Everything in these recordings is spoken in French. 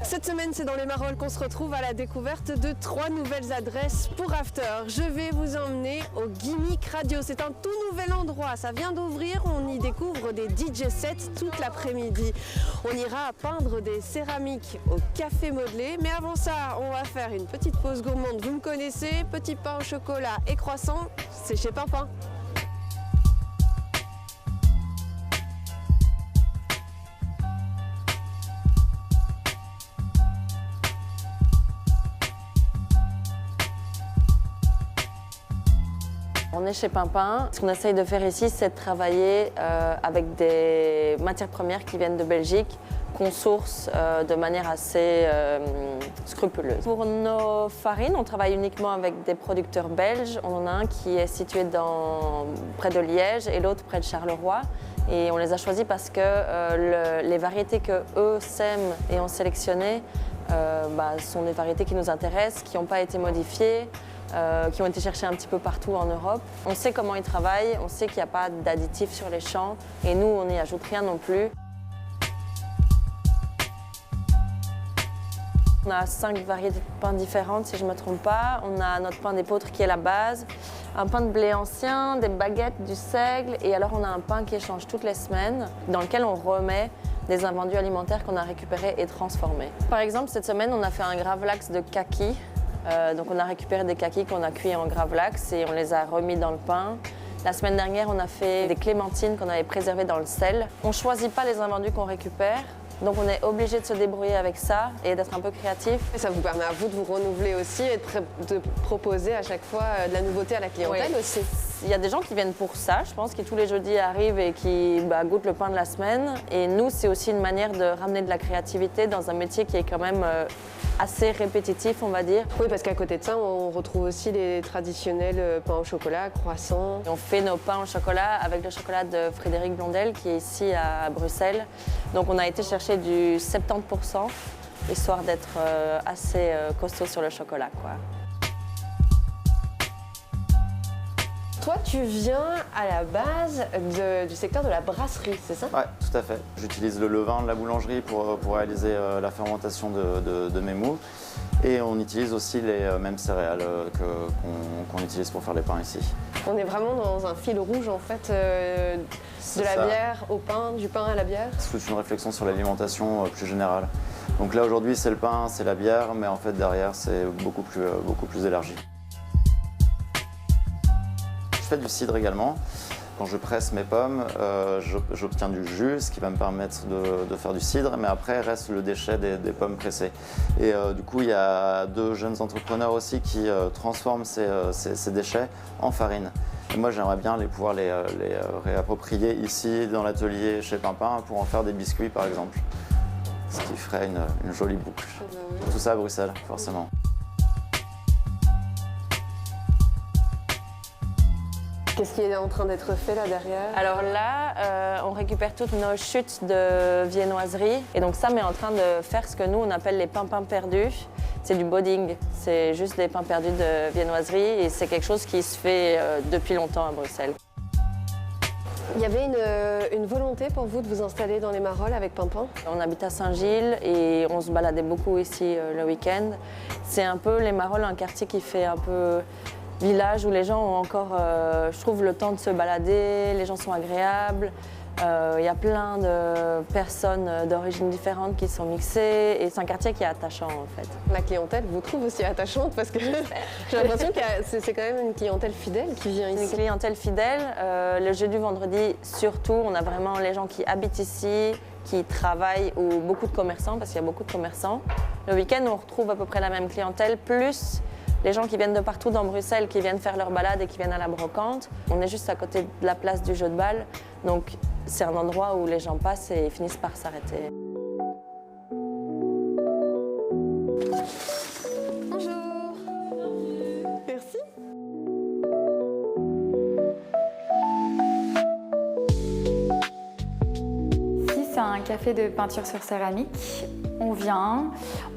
Cette semaine, c'est dans les Marolles qu'on se retrouve à la découverte de 3 nouvelles adresses pour After. Je vais vous emmener au Gimmick Radio. C'est un tout nouvel endroit. Ça vient d'ouvrir. On y découvre des DJ sets toute l'après-midi. On ira peindre des céramiques au Café Modelé. Mais avant ça, on va faire une petite pause gourmande. Vous me connaissez, petit pain au chocolat et croissant, c'est chez Pimpin. On est chez Pimpin. Ce qu'on essaye de faire ici, c'est de travailler avec des matières premières qui viennent de Belgique, qu'on source de manière assez scrupuleuse. Pour nos farines, on travaille uniquement avec des producteurs belges. On en a un qui est situé près de Liège et l'autre près de Charleroi. Et on les a choisis parce que les variétés qu'eux sèment et ont sélectionnées sont des variétés qui nous intéressent, qui n'ont pas été modifiées. Qui ont été cherchés un petit peu partout en Europe. On sait comment ils travaillent, on sait qu'il n'y a pas d'additifs sur les champs et nous, on n'y ajoute rien non plus. On a 5 variétés de pain différentes, si je ne me trompe pas. On a notre pain d'épeautre qui est la base, un pain de blé ancien, des baguettes, du seigle et alors on a un pain qui échange toutes les semaines dans lequel on remet des invendus alimentaires qu'on a récupérés et transformés. Par exemple, cette semaine, on a fait un gravlax de kaki. Donc on a récupéré des kakis qu'on a cuits en gravlax et on les a remis dans le pain. La semaine dernière, on a fait des clémentines qu'on avait préservées dans le sel. On ne choisit pas les invendus qu'on récupère, donc on est obligé de se débrouiller avec ça et d'être un peu créatif. Et ça vous permet à vous de vous renouveler aussi et de proposer à chaque fois de la nouveauté à la clientèle aussi. Il y a des gens qui viennent pour ça, je pense, qui tous les jeudis arrivent et qui goûtent le pain de la semaine. Et nous, c'est aussi une manière de ramener de la créativité dans un métier qui est quand même assez répétitif, on va dire. Oui, parce qu'à côté de ça, on retrouve aussi les traditionnels pains au chocolat, croissants. Et on fait nos pains au chocolat avec le chocolat de Frédéric Blondel, qui est ici à Bruxelles. Donc on a été chercher du 70%, histoire d'être assez costaud sur le chocolat, quoi. Toi, tu viens à la base du secteur de la brasserie, c'est ça? Oui, tout à fait. J'utilise le levain de la boulangerie pour réaliser la fermentation de mes mous. Et on utilise aussi les mêmes céréales qu'on utilise pour faire les pains ici. On est vraiment dans un fil rouge en fait, de la bière au pain, du pain à la bière. C'est toute une réflexion sur l'alimentation plus générale. Donc là aujourd'hui c'est le pain, c'est la bière, mais en fait derrière c'est beaucoup plus élargi. Je fais du cidre également. Quand je presse mes pommes, j'obtiens du jus, ce qui va me permettre de faire du cidre, mais après reste le déchet des pommes pressées. Et du coup, il y a 2 jeunes entrepreneurs aussi qui transforment ces déchets en farine. Et moi, j'aimerais bien pouvoir les réapproprier ici dans l'atelier chez Pimpin pour en faire des biscuits, par exemple. Ce qui ferait une jolie boucle. Tout ça à Bruxelles, forcément. Qu'est-ce qui est en train d'être fait là derrière? Alors là, on récupère toutes nos chutes de viennoiserie. Et donc ça met en train de faire ce que nous, on appelle les pains perdus. C'est du bodding, c'est juste des pains perdus de viennoiserie et c'est quelque chose qui se fait depuis longtemps à Bruxelles. Il y avait une volonté pour vous de vous installer dans les Marolles avec Pimpin? On habite à Saint-Gilles et on se baladait beaucoup ici le week-end. C'est un peu les Marolles, un quartier qui fait un peu village où les gens ont encore, je trouve, le temps de se balader, les gens sont agréables. Il y a plein de personnes d'origines différentes qui sont mixées et c'est un quartier qui est attachant en fait. La clientèle vous trouve aussi attachante parce que j'ai l'impression que c'est quand même une clientèle fidèle qui vient ici. Une clientèle fidèle. Le jeudi, vendredi, surtout, on a vraiment les gens qui habitent ici, qui travaillent ou beaucoup de commerçants parce qu'il y a beaucoup de commerçants. Le week-end, on retrouve à peu près la même clientèle, plus les gens qui viennent de partout dans Bruxelles, qui viennent faire leur balade et qui viennent à la brocante. On est juste à côté de la place du jeu de balle, donc c'est un endroit où les gens passent et finissent par s'arrêter. Bonjour. Merci. c'est un café de peinture sur céramique. On vient,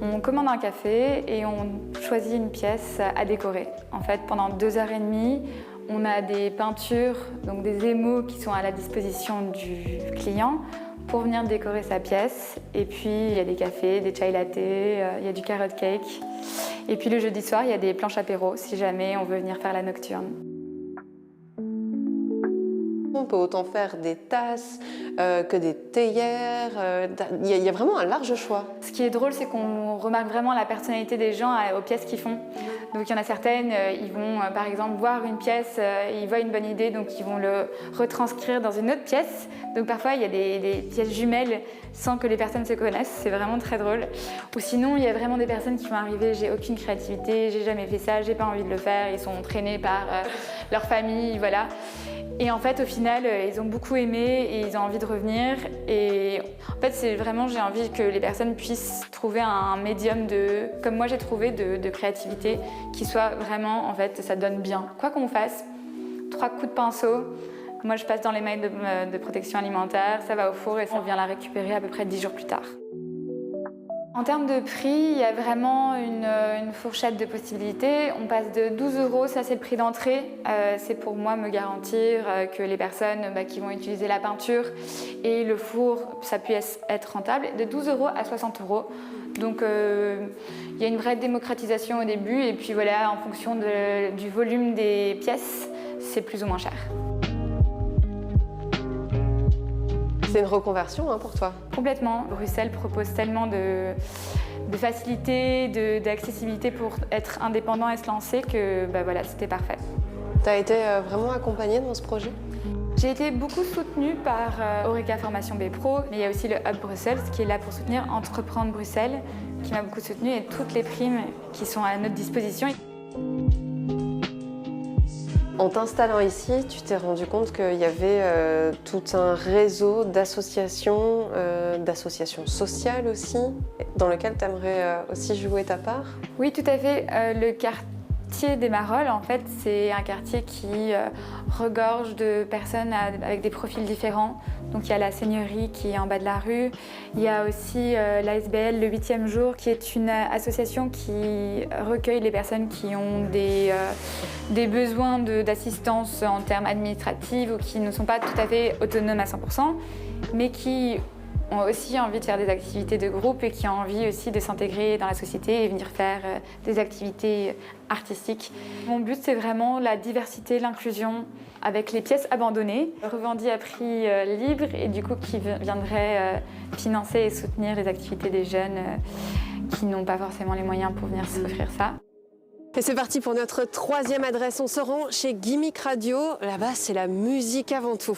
on commande un café et on choisit une pièce à décorer. En fait, pendant 2h30, on a des peintures, donc des émaux qui sont à la disposition du client pour venir décorer sa pièce. Et puis, il y a des cafés, des chai latte, il y a du carrot cake. Et puis, le jeudi soir, il y a des planches apéro si jamais on veut venir faire la nocturne. On peut autant faire des tasses que des théières. Il y a vraiment un large choix. Ce qui est drôle, c'est qu'on remarque vraiment la personnalité des gens aux pièces qu'ils font. Donc il y en a certaines, ils vont par exemple voir une pièce, ils voient une bonne idée, donc ils vont le retranscrire dans une autre pièce. Donc parfois il y a des pièces jumelles sans que les personnes se connaissent, c'est vraiment très drôle. Ou sinon il y a vraiment des personnes qui vont arriver, j'ai aucune créativité, j'ai jamais fait ça, j'ai pas envie de le faire, ils sont traînés par leur famille, voilà. Et en fait, au final, ils ont beaucoup aimé et ils ont envie de revenir. Et en fait, c'est vraiment, j'ai envie que les personnes puissent trouver un médium comme moi j'ai trouvé, de créativité, qui soit vraiment, en fait, ça donne bien. Quoi qu'on fasse, 3 coups de pinceau, moi je passe dans les mailles de protection alimentaire, ça va au four et on vient la récupérer à peu près 10 jours plus tard. En termes de prix, il y a vraiment une fourchette de possibilités. On passe de 12 €, ça c'est le prix d'entrée. C'est pour moi me garantir que les personnes qui vont utiliser la peinture et le four, ça puisse être rentable. De 12 € à 60 €. Donc il y a une vraie démocratisation au début et puis voilà, en fonction du volume des pièces, c'est plus ou moins cher. C'est une reconversion pour toi. Complètement. Bruxelles propose tellement de facilité, d'accessibilité pour être indépendant et se lancer que voilà, c'était parfait. Tu as été vraiment accompagnée dans ce projet ? J'ai été beaucoup soutenue par Oreca Formation B-Pro, mais il y a aussi le Hub Bruxelles qui est là pour soutenir Entreprendre Bruxelles, qui m'a beaucoup soutenue et toutes les primes qui sont à notre disposition. En t'installant ici, tu t'es rendu compte qu'il y avait tout un réseau d'associations sociales aussi, dans lequel tu aimerais aussi jouer ta part ? Oui, tout à fait. Le quartier des Marolles, en fait, c'est un quartier qui regorge de personnes avec des profils différents. Donc il y a la Seigneurie qui est en bas de la rue. Il y a aussi l'ASBL, le 8e jour, qui est une association qui recueille les personnes qui ont des besoins d'assistance en termes administratifs ou qui ne sont pas tout à fait autonomes à 100%, mais qui ont aussi envie de faire des activités de groupe et qui ont envie aussi de s'intégrer dans la société et venir faire des activités artistiques. Mon but, c'est vraiment la diversité, l'inclusion avec les pièces abandonnées, revendues à prix libre et du coup qui viendraient financer et soutenir les activités des jeunes qui n'ont pas forcément les moyens pour venir s'offrir ça. Et c'est parti pour notre 3e adresse. On se rend chez Gimmick Radio. Là-bas, c'est la musique avant tout.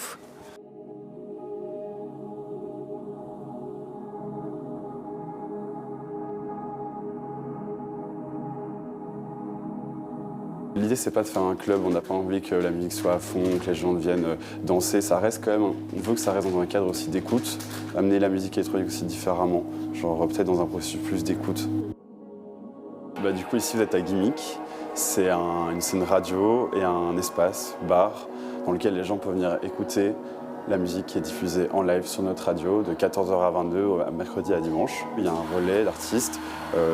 L'idée, c'est pas de faire un club, on n'a pas envie que la musique soit à fond, que les gens viennent danser. Ça reste quand même, on veut que ça reste dans un cadre aussi d'écoute, amener la musique électronique aussi différemment, genre peut-être dans un processus plus d'écoute. Du coup, ici, vous êtes à Gimmick. C'est une scène radio et un espace, bar, dans lequel les gens peuvent venir écouter la musique qui est diffusée en live sur notre radio de 14h à 22h, mercredi à dimanche. Il y a un relais d'artistes,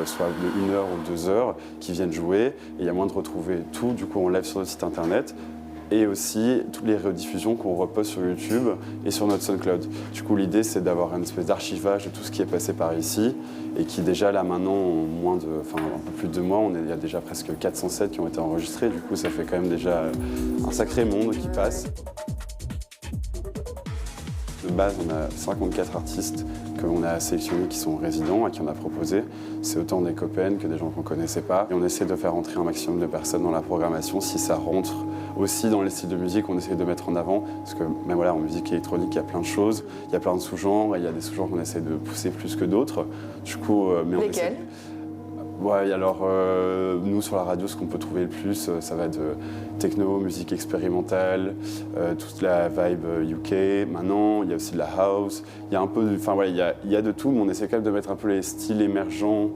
soit de 1 heure ou 2 heures, qui viennent jouer. Et il y a moyen de retrouver tout du coup en live sur notre site internet et aussi toutes les rediffusions qu'on repose sur YouTube et sur notre SoundCloud. Du coup, l'idée, c'est d'avoir une espèce d'archivage de tout ce qui est passé par ici et qui déjà là maintenant, un peu plus de 2 mois, il y a déjà presque 407 qui ont été enregistrés. Du coup, ça fait quand même déjà un sacré monde qui passe. De base, on a 54 artistes qu'on a sélectionnés qui sont résidents, à qui on a proposé. C'est autant des copains que des gens qu'on ne connaissait pas. Et on essaie de faire entrer un maximum de personnes dans la programmation. Si ça rentre aussi dans les styles de musique, on essaie de mettre en avant. Parce que même voilà, en musique électronique, il y a plein de choses. Il y a plein de sous-genres. Il y a des sous-genres qu'on essaie de pousser plus que d'autres. Du coup, lesquels ? Ouais, alors nous sur la radio, ce qu'on peut trouver le plus, ça va de techno, musique expérimentale, toute la vibe UK. Maintenant, il y a aussi de la house. Il y a un peu, il y a de tout, mais on essaie quand même de mettre un peu les styles émergents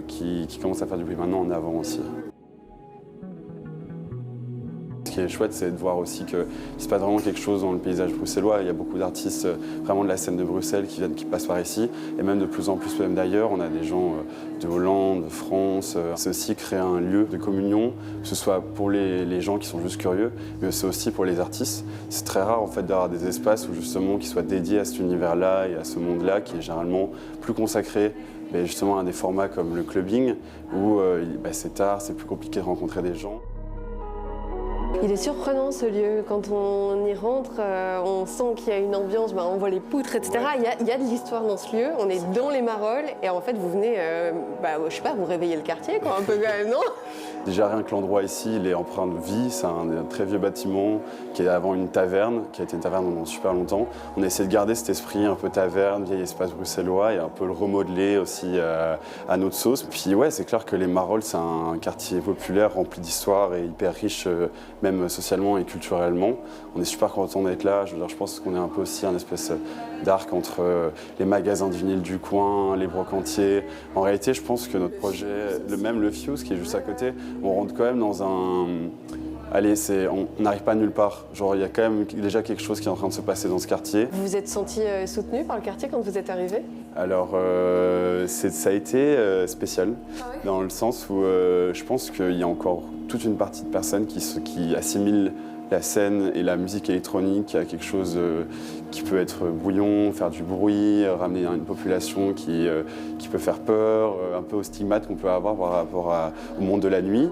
qui commencent à faire du bruit maintenant en avant aussi. Ce qui est chouette, c'est de voir aussi qu'il se passe vraiment quelque chose dans le paysage bruxellois. Il y a beaucoup d'artistes vraiment de la scène de Bruxelles qui passent par ici, et même de plus en plus même d'ailleurs. On a des gens de Hollande, de France. C'est aussi créer un lieu de communion, que ce soit pour les gens qui sont juste curieux, mais c'est aussi pour les artistes. C'est très rare en fait d'avoir des espaces où justement qui soient dédiés à cet univers-là et à ce monde-là, qui est généralement plus consacré justement à des formats comme le clubbing, où c'est tard, c'est plus compliqué de rencontrer des gens. Il est surprenant ce lieu. Quand on y rentre, on sent qu'il y a une ambiance, on voit les poutres, etc. Il y a de l'histoire dans ce lieu. On est dans les Marolles et en fait vous venez, je sais pas, vous réveillez le quartier quoi, un peu quand même, non? Déjà rien que l'endroit ici, il est empreint de vie. C'est un très vieux bâtiment qui est avant une taverne, qui a été une taverne pendant super longtemps. On a essayé de garder cet esprit un peu taverne, vieil espace bruxellois et un peu le remodeler aussi à notre sauce. Puis ouais, c'est clair que les Marolles, c'est un quartier populaire rempli d'histoire et hyper riche, même socialement et culturellement. On est super content d'être là. Je pense qu'on est un peu aussi un espèce d'arc entre les magasins de vinyle du coin, les brocantiers. En réalité, je pense que notre projet, même le Fuse qui est juste à côté, on rentre quand même dans un... Allez, on n'arrive pas nulle part. Genre, il y a quand même déjà quelque chose qui est en train de se passer dans ce quartier. Vous vous êtes senti soutenu par le quartier quand vous êtes arrivé? Alors, ça a été spécial, dans le sens où je pense qu'il y a encore toute une partie de personnes qui assimilent la scène et la musique électronique à quelque chose qui peut être brouillon, faire du bruit, ramener une population qui peut faire peur, un peu au stigmate qu'on peut avoir par rapport au monde de la nuit.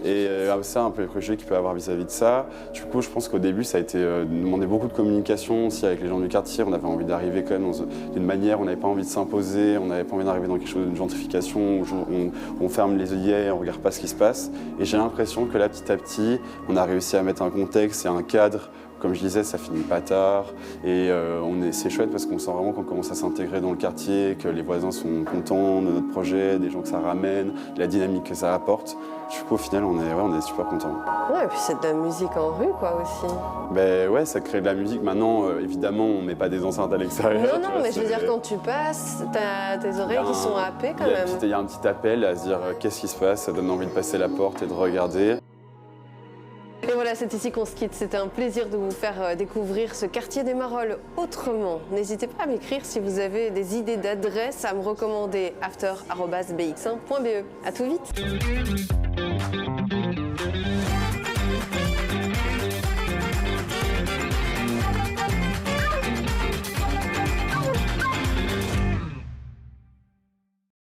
Et ça, un peu les préjugés qu'il peut avoir vis-à-vis de ça. Du coup, je pense qu'au début, ça a été demandé beaucoup de communication aussi avec les gens du quartier. On avait envie d'arriver quand même d'une manière, on n'avait pas envie de s'imposer, on n'avait pas envie d'arriver dans quelque chose d'une gentrification où on ferme les œillets, on ne regarde pas ce qui se passe. Et j'ai l'impression que là, petit à petit, on a réussi à mettre un contexte et un cadre. Comme je disais, ça finit pas tard et c'est chouette parce qu'on sent vraiment qu'on commence à s'intégrer dans le quartier, que les voisins sont contents de notre projet, des gens que ça ramène, la dynamique que ça apporte. Du coup, au final, on est super contents. Ouais, et puis c'est de la musique en rue, quoi, aussi. Ben ouais, ça crée de la musique. Maintenant, évidemment, on met pas des enceintes à l'extérieur. Non, mais je veux dire, quand tu passes, t'as tes oreilles qui sont happées quand même. Il y a un petit appel à se dire qu'est-ce qui se passe, ça donne envie de passer la porte et de regarder. Et voilà, c'est ici qu'on se quitte. C'était un plaisir de vous faire découvrir ce quartier des Marolles autrement. N'hésitez pas à m'écrire si vous avez des idées d'adresses, à me recommander after@bx1.be. À tout vite.